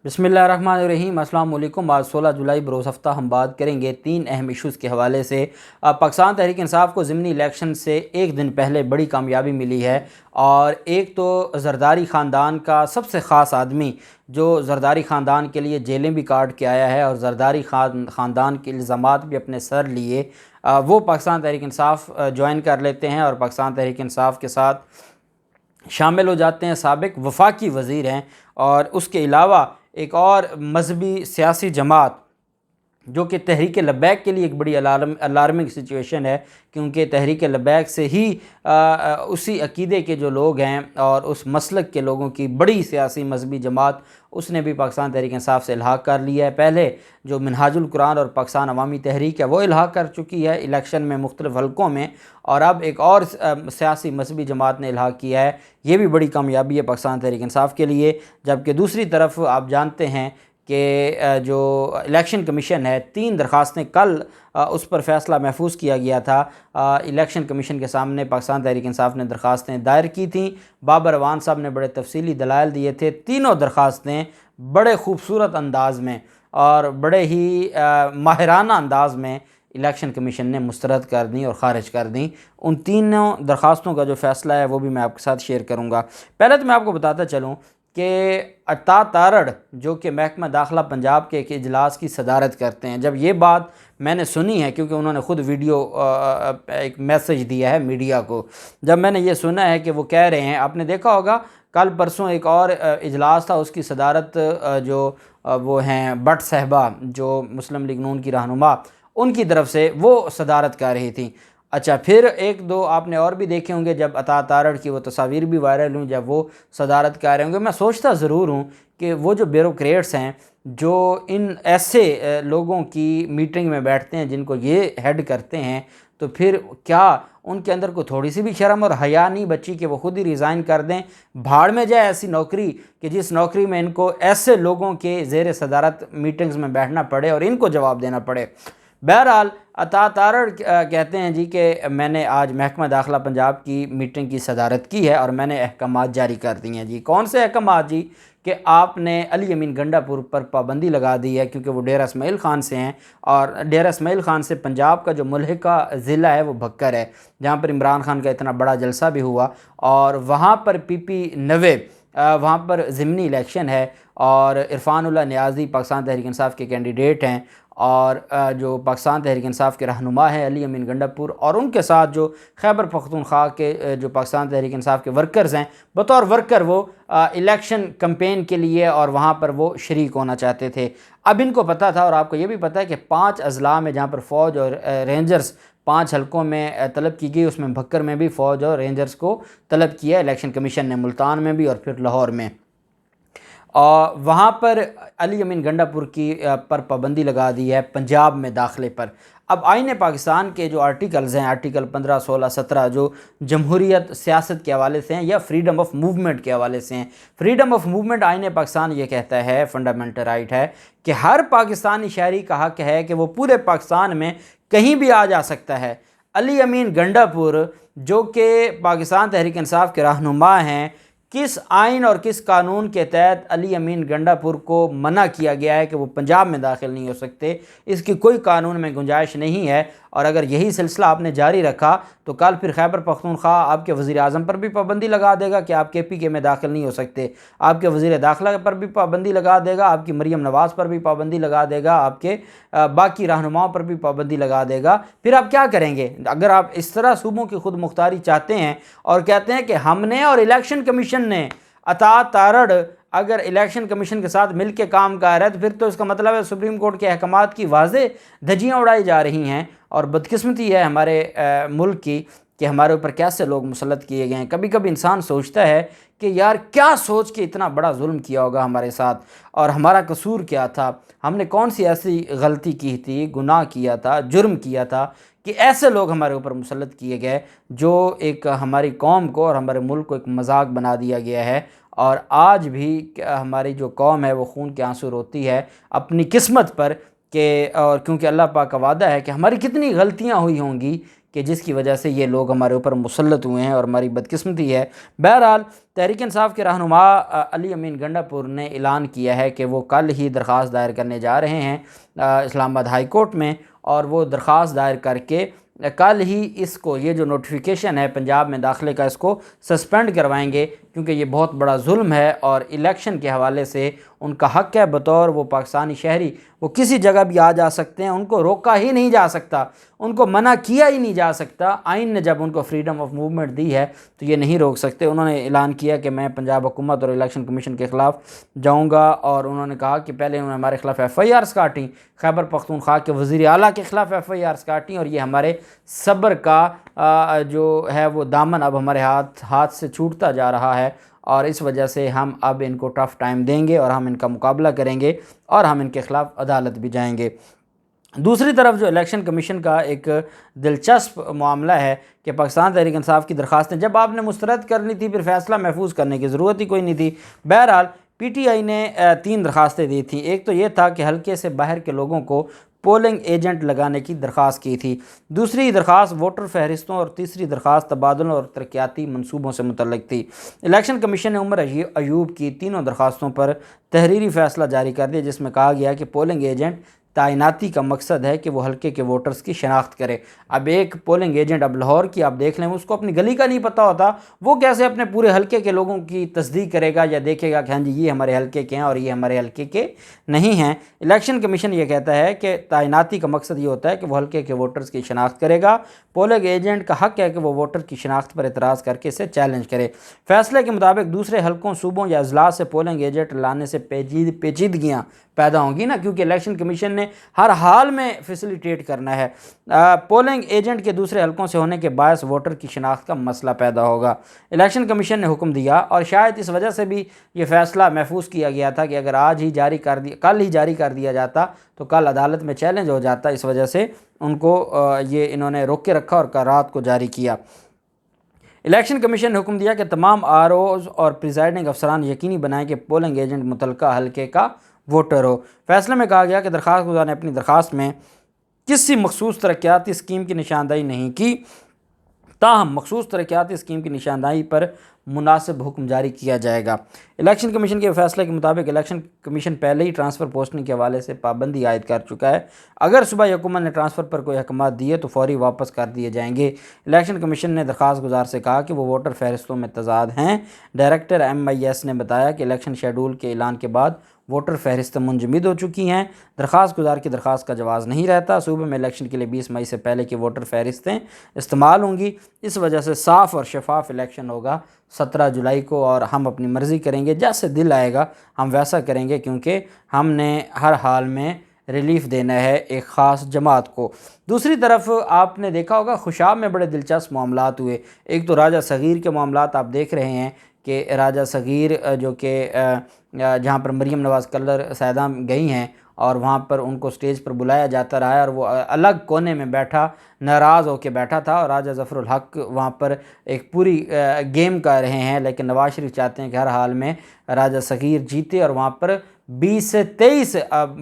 بسم اللہ الرحمن الرحیم۔ السلام علیکم۔ آج 16 جولائی بروز ہفتہ ہم بات کریں گے 3 اہم ایشوز کے حوالے سے۔ پاکستان تحریک انصاف کو ضمنی الیکشن سے ایک دن پہلے بڑی کامیابی ملی ہے، اور ایک تو زرداری خاندان کا سب سے خاص آدمی جو زرداری خاندان کے لیے جیلیں بھی کاٹ کے آیا ہے اور زرداری خاندان کے الزامات بھی اپنے سر لیے، وہ پاکستان تحریک انصاف جوائن کر لیتے ہیں اور پاکستان تحریک انصاف کے ساتھ شامل ہو جاتے ہیں۔ سابق وفاقی وزیر ہیں، اور اس کے علاوہ ایک اور مذہبی سیاسی جماعت جو کہ تحریک لبیک کے لیے ایک بڑی الارمنگ سچویشن ہے، کیونکہ تحریک لبیک سے ہی اسی عقیدے کے جو لوگ ہیں اور اس مسلک کے لوگوں کی بڑی سیاسی مذہبی جماعت، اس نے بھی پاکستان تحریک انصاف سے الحاق کر لیا ہے۔ پہلے جو منہاج القرآن اور پاکستان عوامی تحریک ہے وہ الحاق کر چکی ہے الیکشن میں مختلف حلقوں میں، اور اب ایک اور سیاسی مذہبی جماعت نے الحاق کیا ہے۔ یہ بھی بڑی کامیابی ہے پاکستان تحریک انصاف کے لیے۔ جبکہ دوسری طرف آپ جانتے ہیں کہ جو الیکشن کمیشن ہے، 3 درخواستیں کل اس پر فیصلہ محفوظ کیا گیا تھا۔ الیکشن کمیشن کے سامنے پاکستان تحریک انصاف نے درخواستیں دائر کی تھیں۔ بابر اعوان صاحب نے بڑے تفصیلی دلائل دیے تھے۔ تینوں درخواستیں بڑے خوبصورت انداز میں اور بڑے ہی ماہرانہ انداز میں الیکشن کمیشن نے مسترد کر دیں اور خارج کر دیں۔ ان تینوں درخواستوں کا جو فیصلہ ہے وہ بھی میں آپ کے ساتھ شیئر کروں گا۔ پہلے تو میں آپ کو بتاتا چلوں کہ عطا تارڑ جو کہ محکمہ داخلہ پنجاب کے ایک اجلاس کی صدارت کرتے ہیں، جب یہ بات میں نے سنی ہے، کیونکہ انہوں نے خود ویڈیو ایک میسج دیا ہے میڈیا کو، جب میں نے یہ سنا ہے کہ وہ کہہ رہے ہیں، آپ نے دیکھا ہوگا کل پرسوں ایک اور اجلاس تھا، اس کی صدارت جو وہ ہیں بٹ صاحبہ جو مسلم لیگ نون کی رہنما، ان کی طرف سے وہ صدارت کر رہی تھیں۔ اچھا، پھر ایک دو آپ نے اور بھی دیکھے ہوں گے جب عطا تارڑ کی وہ تصاویر بھی وائرل ہوئیں جب وہ صدارت کر رہے ہوں گے۔ میں سوچتا ضرور ہوں کہ وہ جو بیوروکریٹس ہیں جو ان ایسے لوگوں کی میٹنگ میں بیٹھتے ہیں جن کو یہ ہیڈ کرتے ہیں، تو پھر کیا ان کے اندر کو تھوڑی سی بھی شرم اور حیا نہیں بچی کہ وہ خود ہی ریزائن کر دیں؟ بھاڑ میں جائے ایسی نوکری کہ جس نوکری میں ان کو ایسے لوگوں کے زیر صدارت میٹنگز میں بیٹھنا پڑے اور ان کو جواب دینا پڑے۔ بہرحال عطا تارڑ کہتے ہیں جی کہ میں نے آج محکمہ داخلہ پنجاب کی میٹنگ کی صدارت کی ہے اور میں نے احکامات جاری کر دی ہیں۔ جی کون سے احکامات؟ جی کہ آپ نے علی امین گنڈا پور پر پابندی لگا دی ہے، کیونکہ وہ ڈیرہ اسماعیل خان سے ہیں، اور ڈیرہ اسماعیل خان سے پنجاب کا جو ملحقہ ضلع ہے وہ بھکر ہے، جہاں پر عمران خان کا اتنا بڑا جلسہ بھی ہوا، اور وہاں پر PP 90 وہاں پر ضمنی الیکشن ہے، اور عرفان اللہ نیازی پاکستان تحریک انصاف کے کینڈیڈیٹ ہیں، اور جو پاکستان تحریک انصاف کے رہنما ہیں علی امین گنڈا پور، اور ان کے ساتھ جو خیبر پختونخوا کے جو پاکستان تحریک انصاف کے ورکرز ہیں، بطور ورکر وہ الیکشن کمپین کے لیے اور وہاں پر وہ شریک ہونا چاہتے تھے۔ اب ان کو پتہ تھا، اور آپ کو یہ بھی پتہ ہے کہ 5 اضلاع میں جہاں پر فوج اور رینجرز 5 حلقوں میں طلب کی گئی، اس میں بھکر میں بھی فوج اور رینجرز کو طلب کیا الیکشن کمیشن نے، ملتان میں بھی اور پھر لاہور میں، اور وہاں پر علی امین گنڈا پور کی پر پابندی لگا دی ہے پنجاب میں داخلے پر۔ اب آئین پاکستان کے جو آرٹیکلز ہیں، آرٹیکل 15، 16، 17 جو جمہوریت سیاست کے حوالے سے ہیں یا فریڈم آف موومنٹ کے حوالے سے ہیں، فریڈم آف موومنٹ آئین پاکستان یہ کہتا ہے، فنڈامنٹل رائٹ ہے کہ ہر پاکستانی شہری کا حق ہے کہ وہ پورے پاکستان میں کہیں بھی آ جا سکتا ہے۔ علی امین گنڈا پور جو کہ پاکستان تحریک انصاف کے رہنما ہیں، کس آئین اور کس قانون کے تحت علی امین گنڈا پور کو منع کیا گیا ہے کہ وہ پنجاب میں داخل نہیں ہو سکتے؟ اس کی کوئی قانون میں گنجائش نہیں ہے، اور اگر یہی سلسلہ آپ نے جاری رکھا تو کل پھر خیبر پختونخوا آپ کے وزیر اعظم پر بھی پابندی لگا دے گا کہ آپ KPK میں داخل نہیں ہو سکتے، آپ کے وزیر داخلہ پر بھی پابندی لگا دے گا، آپ کی مریم نواز پر بھی پابندی لگا دے گا، آپ کے باقی رہنماؤں پر بھی پابندی لگا دے گا۔ پھر آپ کیا کریں گے اگر آپ اس طرح صوبوں کی خود مختاری چاہتے ہیں اور کہتے ہیں کہ ہم نے اور الیکشن کمیشن نے، عطا تارڑ اگر الیکشن کمیشن کے ساتھ مل کے کام کر رہا ہے تو پھر تو اس کا مطلب ہے سپریم کورٹ کے احکامات کی واضح دھجیاں اڑائی جا رہی ہیں، اور بدقسمتی ہے ہمارے ملک کی کہ ہمارے اوپر کیسے لوگ مسلط کیے گئے ہیں۔ کبھی کبھی انسان سوچتا ہے کہ یار کیا سوچ کے اتنا بڑا ظلم کیا ہوگا ہمارے ساتھ، اور ہمارا قصور کیا تھا، ہم نے کون سی ایسی غلطی کی تھی، گناہ کیا تھا، جرم کیا تھا کہ ایسے لوگ ہمارے اوپر مسلط کیے گئے، جو ایک ہماری قوم کو اور ہمارے ملک کو ایک مذاق بنا دیا گیا ہے۔ اور آج بھی ہماری جو قوم ہے وہ خون کے آنسو روتی ہے اپنی قسمت پر، کہ اور کیونکہ اللہ پاک کا وعدہ ہے کہ ہماری کتنی غلطیاں ہوئی ہوں گی کہ جس کی وجہ سے یہ لوگ ہمارے اوپر مسلط ہوئے ہیں اور ہماری بدقسمتی ہے۔ بہرحال تحریک انصاف کے رہنما علی امین گنڈا پور نے اعلان کیا ہے کہ وہ کل ہی درخواست دائر کرنے جا رہے ہیں اسلام آباد ہائی کورٹ میں، اور وہ درخواست دائر کر کے کل ہی اس کو، یہ جو نوٹیفیکیشن ہے پنجاب میں داخلے کا، اس کو سسپینڈ کروائیں گے، کیونکہ یہ بہت بڑا ظلم ہے اور الیکشن کے حوالے سے ان کا حق ہے بطور وہ پاکستانی شہری، وہ کسی جگہ بھی آ جا سکتے ہیں، ان کو روکا ہی نہیں جا سکتا، ان کو منع کیا ہی نہیں جا سکتا۔ آئین نے جب ان کو فریڈم آف موومنٹ دی ہے تو یہ نہیں روک سکتے۔ انہوں نے اعلان کیا کہ میں پنجاب حکومت اور الیکشن کمیشن کے خلاف جاؤں گا، اور انہوں نے کہا کہ پہلے انہوں نے ہمارے خلاف ایف آئی آرز کاٹیں، خیبر پختونخوا کے وزیر اعلیٰ کے خلاف ایف آئی آرز کاٹیں، اور یہ ہمارے صبر کا جو ہے وہ دامن اب ہمارے ہاتھ سے چھوٹتا جا رہا ہے، اور اس وجہ سے ہم اب ان کو ٹف ٹائم دیں گے اور ہم ان کا مقابلہ کریں گے اور ہم ان کے خلاف عدالت بھی جائیں گے۔ دوسری طرف جو الیکشن کمیشن کا ایک دلچسپ معاملہ ہے کہ پاکستان تحریک انصاف کی درخواستیں جب آپ نے مسترد کرنی تھی، پھر فیصلہ محفوظ کرنے کی ضرورت ہی کوئی نہیں تھی۔ بہرحال پی ٹی آئی نے 3 درخواستیں دی تھیں۔ ایک تو یہ تھا کہ حلقے سے باہر کے لوگوں کو پولنگ ایجنٹ لگانے کی درخواست کی تھی، دوسری درخواست ووٹر فہرستوں، اور تیسری درخواست تبادلوں اور ترقیاتی منصوبوں سے متعلق تھی۔ الیکشن کمیشن نے عمر ایوب کی تینوں درخواستوں پر تحریری فیصلہ جاری کر دیا، جس میں کہا گیا کہ پولنگ ایجنٹ تعیناتی کا مقصد ہے کہ وہ حلقے کے ووٹرز کی شناخت کرے۔ اب ایک پولنگ ایجنٹ اب لاہور کی آپ دیکھ لیں، اس کو اپنی گلی کا نہیں پتہ ہوتا، وہ کیسے اپنے پورے حلقے کے لوگوں کی تصدیق کرے گا یا دیکھے گا کہ ہاں جی یہ ہمارے حلقے کے ہیں اور یہ ہمارے حلقے کے نہیں ہیں۔ الیکشن کمیشن یہ کہتا ہے کہ تعیناتی کا مقصد یہ ہوتا ہے کہ وہ حلقے کے ووٹرز کی شناخت کرے گا، پولنگ ایجنٹ کا حق ہے کہ وہ ووٹر کی شناخت پر اعتراض کر کے اسے چیلنج کرے۔ فیصلے کے مطابق دوسرے حلقوں، صوبوں یا اضلاع سے پولنگ ایجنٹ لانے سے پیچیدگیاں پیدا ہوں گی نا، کیونکہ الیکشن کمیشن نے ہر حال میں فیسیلیٹیٹ کرنا ہے۔ پولنگ ایجنٹ کے دوسرے حلقوں سے ہونے کے باعث ووٹر کی شناخت کا مسئلہ پیدا ہوگا۔ الیکشن کمیشن نے حکم دیا، اور شاید اس وجہ سے بھی یہ فیصلہ محفوظ کیا گیا تھا کہ اگر کل ہی جاری کر دیا جاتا تو کل عدالت میں چیلنج ہو جاتا، اس وجہ سے ان کو انہوں نے روک کے رکھا اور رات کو جاری کیا۔ الیکشن کمیشن نے حکم دیا کہ تمام آر اوز اور پریزائڈنگ افسران یقینی بنائیں کہ پولنگ ایجنٹ متعلقہ حلقے کا ووٹر ہو۔ فیصلے میں کہا گیا کہ درخواست گزار نے اپنی درخواست میں کسی مخصوص ترقیاتی اسکیم کی نشاندہی نہیں کی، تاہم مخصوص ترقیاتی اسکیم کی نشاندہی پر مناسب حکم جاری کیا جائے گا۔ الیکشن کمیشن کے فیصلے کے مطابق الیکشن کمیشن پہلے ہی ٹرانسفر پوسٹنگ کے حوالے سے پابندی عائد کر چکا ہے۔ اگر صوبہ حکومت نے ٹرانسفر پر کوئی احکامات دیے تو فوری واپس کر دیے جائیں گے۔ الیکشن کمیشن نے درخواست گزار سے کہا کہ وہ ووٹر فہرستوں میں تضاد ہیں۔ ڈائریکٹر MIS نے بتایا کہ الیکشن شیڈول کے اعلان کے بعد ووٹر فہرستیں منجمد ہو چکی ہیں، درخواست گزار کی درخواست کا جواز نہیں رہتا۔ صوبے میں الیکشن کے لیے 20 مئی سے پہلے کی ووٹر فہرستیں استعمال ہوں گی، اس وجہ سے صاف اور شفاف الیکشن ہوگا 17 جولائی کو، اور ہم اپنی مرضی کریں گے، جیسے دل آئے گا ہم ویسا کریں گے، کیونکہ ہم نے ہر حال میں ریلیف دینا ہے ایک خاص جماعت کو۔ دوسری طرف آپ نے دیکھا ہوگا خوشاب میں بڑے دلچسپ معاملات ہوئے۔ ایک تو راجہ صغیر کے معاملات آپ دیکھ رہے ہیں کہ راجہ صغیر جو کہ جہاں پر مریم نواز کلر صاحبہ گئی ہیں، اور وہاں پر ان کو سٹیج پر بلایا جاتا رہا ہے، اور وہ الگ کونے میں بیٹھا ناراض ہو کے بیٹھا تھا، اور راجہ ظفر الحق وہاں پر ایک پوری گیم کر رہے ہیں، لیکن نواز شریف چاہتے ہیں کہ ہر حال میں راجہ صغیر جیتے، اور وہاں پر 20 سے 23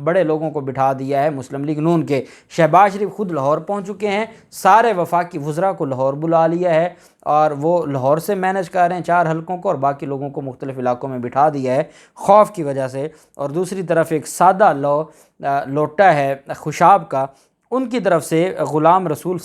بڑے لوگوں کو بٹھا دیا ہے مسلم لیگ نون کے۔ شہباز شریف خود لاہور پہنچ چکے ہیں، سارے وفاقی وزراء کو لاہور بلا لیا ہے، اور وہ لاہور سے مینج کر رہے ہیں 4 حلقوں کو، اور باقی لوگوں کو مختلف علاقوں میں بٹھا دیا ہے خوف کی وجہ سے۔ اور دوسری طرف ایک سادہ لوٹا ہے خوشاب کا، ان کی طرف سے غلام رسول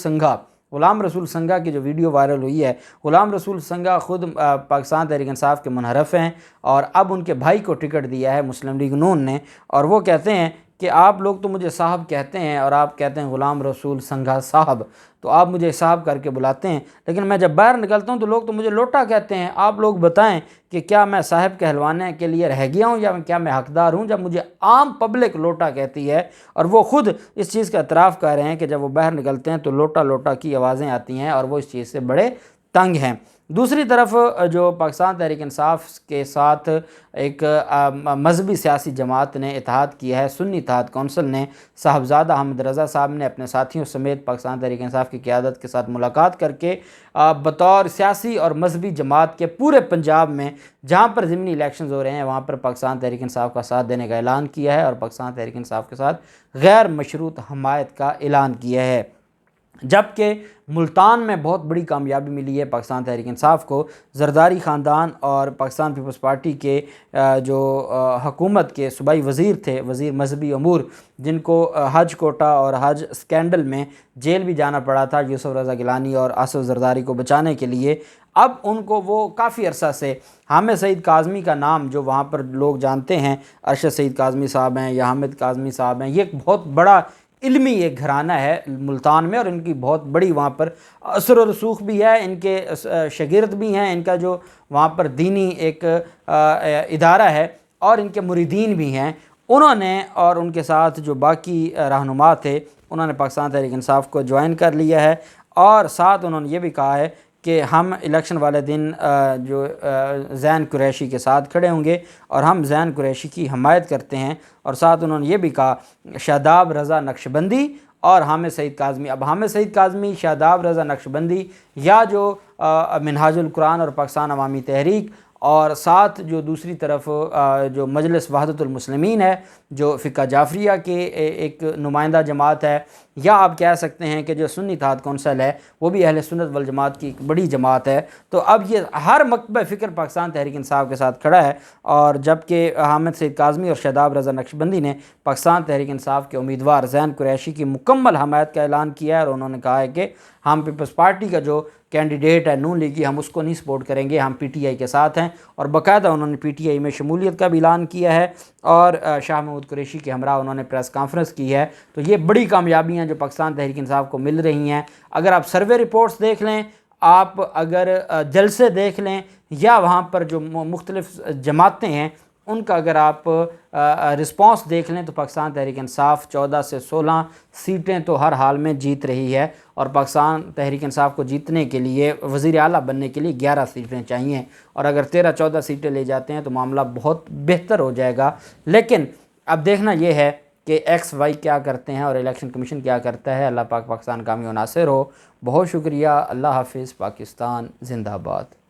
سنگھا کی جو ویڈیو وائرل ہوئی ہے، غلام رسول سنگھا خود پاکستان تحریک انصاف کے منحرف ہیں، اور اب ان کے بھائی کو ٹکٹ دیا ہے مسلم لیگ نون نے، اور وہ کہتے ہیں کہ آپ لوگ تو مجھے صاحب کہتے ہیں، اور آپ کہتے ہیں غلام رسول سنگھا صاحب، تو آپ مجھے صاحب کر کے بلاتے ہیں، لیکن میں جب باہر نکلتا ہوں تو لوگ تو مجھے لوٹا کہتے ہیں۔ آپ لوگ بتائیں کہ کیا میں صاحب کہلوانے کے لیے رہ گیا ہوں، یا کیا میں حقدار ہوں جب مجھے عام پبلک لوٹا کہتی ہے؟ اور وہ خود اس چیز کا اعتراف کر رہے ہیں کہ جب وہ باہر نکلتے ہیں تو لوٹا لوٹا کی آوازیں آتی ہیں، اور وہ اس چیز سے بڑے تنگ ہیں۔ دوسری طرف جو پاکستان تحریک انصاف کے ساتھ ایک مذہبی سیاسی جماعت نے اتحاد کیا ہے، سنی اتحاد کونسل نے، صاحبزادہ احمد رضا صاحب نے اپنے ساتھیوں سمیت پاکستان تحریک انصاف کی قیادت کے ساتھ ملاقات کر کے بطور سیاسی اور مذہبی جماعت کے پورے پنجاب میں جہاں پر ضمنی الیکشنز ہو رہے ہیں وہاں پر پاکستان تحریک انصاف کا ساتھ دینے کا اعلان کیا ہے، اور پاکستان تحریک انصاف کے ساتھ غیر مشروط حمایت کا اعلان کیا ہے۔ جبکہ ملتان میں بہت بڑی کامیابی ملی ہے پاکستان تحریک انصاف کو۔ زرداری خاندان اور پاکستان پیپلز پارٹی کے جو حکومت کے صوبائی وزیر تھے، وزیر مذہبی امور، جن کو حج کوٹہ اور حج اسکینڈل میں جیل بھی جانا پڑا تھا یوسف رضا گیلانی اور آصف زرداری کو بچانے کے لیے، اب ان کو وہ کافی عرصہ سے حامد سعید کاظمی کا نام جو وہاں پر لوگ جانتے ہیں، ارشد سعید کاظمی صاحب ہیں یا حامد کاظمی صاحب ہیں، یہ ایک بہت بڑا علمی ایک گھرانہ ہے ملتان میں، اور ان کی بہت بڑی وہاں پر اثر و رسوخ بھی ہے، ان کے شاگرد بھی ہیں، ان کا جو وہاں پر دینی ایک ادارہ ہے اور ان کے مریدین بھی ہیں۔ انہوں نے اور ان کے ساتھ جو باقی رہنما تھے، انہوں نے پاکستان تحریک انصاف کو جوائن کر لیا ہے، اور ساتھ انہوں نے یہ بھی کہا ہے کہ ہم الیکشن والے دن جو زین قریشی کے ساتھ کھڑے ہوں گے اور ہم زین قریشی کی حمایت کرتے ہیں، اور ساتھ انہوں نے یہ بھی کہا شاداب رضا نقشبندی اور حامد سعید کاظمی۔ اب حامد سعید کاظمی، شاداب رضا نقشبندی، یا جو منہاج القرآن اور پاکستان عوامی تحریک، اور ساتھ جو دوسری طرف جو مجلس وحدت المسلمین ہے، جو فقہ جعفریہ کے ایک نمائندہ جماعت ہے، یا آپ کہہ سکتے ہیں کہ جو سنی اتحاد کونسل ہے، وہ بھی اہل سنت والجماعت کی ایک بڑی جماعت ہے۔ تو اب یہ ہر مکتبہ فکر پاکستان تحریک انصاف کے ساتھ کھڑا ہے، اور جبکہ حامد سعید کاظمی اور شاداب رضا نقشبندی نے پاکستان تحریک انصاف کے امیدوار زین قریشی کی مکمل حمایت کا اعلان کیا ہے، اور انہوں نے کہا ہے کہ ہم پیپلز پارٹی کا جو کینڈیڈیٹ ہے نون لیگی، ہم اس کو نہیں سپورٹ کریں گے، ہم پی ٹی آئی کے ساتھ ہیں، اور باقاعدہ انہوں نے پی ٹی آئی میں شمولیت کا بھی اعلان کیا ہے، اور شاہ محمود قریشی کے ہمراہ انہوں نے پریس کانفرنس کی ہے۔ تو یہ بڑی کامیابیاں جو پاکستان تحریک انصاف کو مل رہی ہیں۔ اگر آپ سروے رپورٹس دیکھ لیں، آپ اگر جلسے دیکھ لیں، یا وہاں پر جو مختلف جماعتیں ہیں ان کا اگر آپ رسپانس دیکھ لیں، تو پاکستان تحریک انصاف 14 سے 16 سیٹیں تو ہر حال میں جیت رہی ہے، اور پاکستان تحریک انصاف کو جیتنے کے لیے، وزیر اعلیٰ بننے کے لیے 11 سیٹیں چاہیے، اور اگر 13-14 سیٹیں لے جاتے ہیں تو معاملہ بہت بہتر ہو جائے گا۔ لیکن اب دیکھنا یہ ہے کہ ایکس وائی کیا کرتے ہیں اور الیکشن کمیشن کیا کرتا ہے۔ اللہ پاک پاکستان کامیاب و ناصر ہو۔ بہت شکریہ۔ اللہ حافظ۔ پاکستان زندہ باد۔